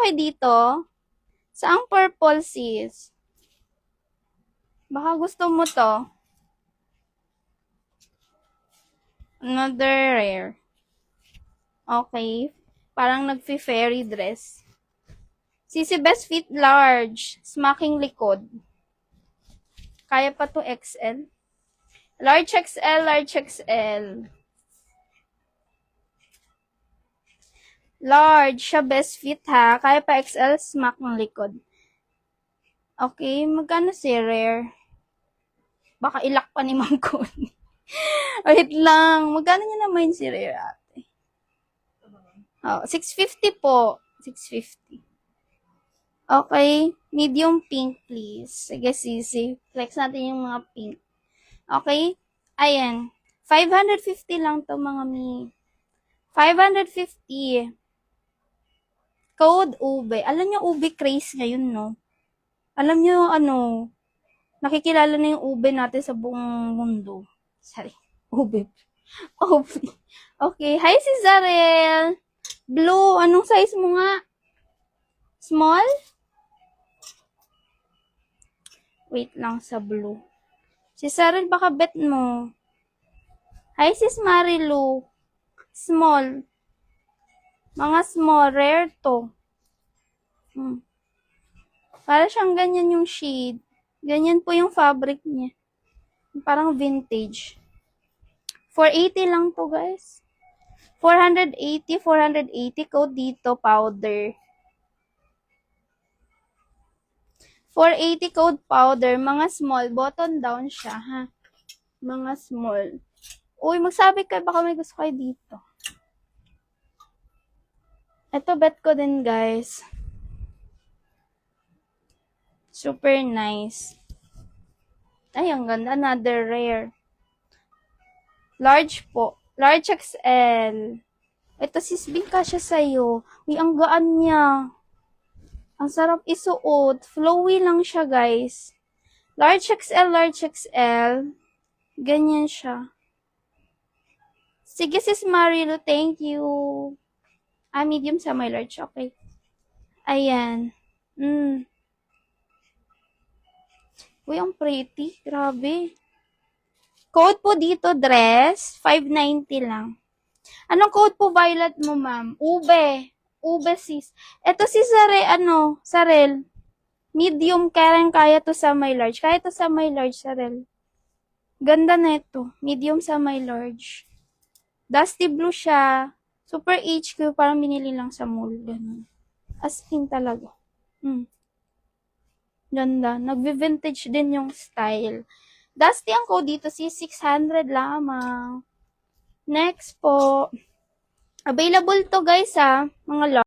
kayo dito? Saang purple, sis? Baka gusto mo to. Another rare. Okay. Parang nag-fairy dress. Sisi Best Fit large. Smacking likod. Kaya pa to XL. Large XL, large XL. Large siya, best fit ha. Kaya pa XL, smack ng likod. Okay, magkano si rare? Baka ilak pa ni Ma'am Connie. Wait lang. Magkano niya naman si rare ate? Oh, 650 po. 650. Okay. Medium pink, please. Sige, sisi. Flex natin yung mga pink. Okay? Ayan. 550 lang to mga mi. 550. Code ube. Alam niyo ube craze ngayon, no? Alam niyo ano, nakikilala na yung ube natin sa buong mundo. Sorry. Ube. Ube. Okay. Hi, si Zarel. Blue. Anong size mo nga? Small? Wait lang sa blue. Si Zarel, baka bet mo. Hi, sis Marilu. Small. Mga small. Rare to. Para siyang ganyan yung shade. Ganyan po yung fabric niya. Parang vintage. 480 lang to, guys. 480, 480 code dito, powder. 480 code powder, mga small, button down siya, ha? Mga small. Uy, magsabi kayo, baka may gusto kayo dito. Ito, bet ko din, guys. Super nice. Ay, ang ganda. Another rare. Large po. Large XL. Ito, sis, bingka siya sa'yo. Uy, ang gaan niya. Ang sarap isuot. Flowy lang siya, guys. Large XL, large XL. Ganyan siya. Sige, sis Marilu, thank you. Medium sa my large. Okay. Ayan. Uy, ang pretty. Grabe. Code po dito, dress. 590 lang. Anong code po violet mo, ma'am? Ube. Ube, sis. Ito si Sarel. Medium, kaya to sa my large. Kaya to sa my large, Sarel. Ganda na ito. Medium sa my large. Dusty blue siya. Super HQ. Parang binili lang sa mall. Ganun. As in talaga. Ganda. Nagvi-vintage din yung style. Dusty ang code dito. 600 lamang. Next po. Available to guys ha. Mga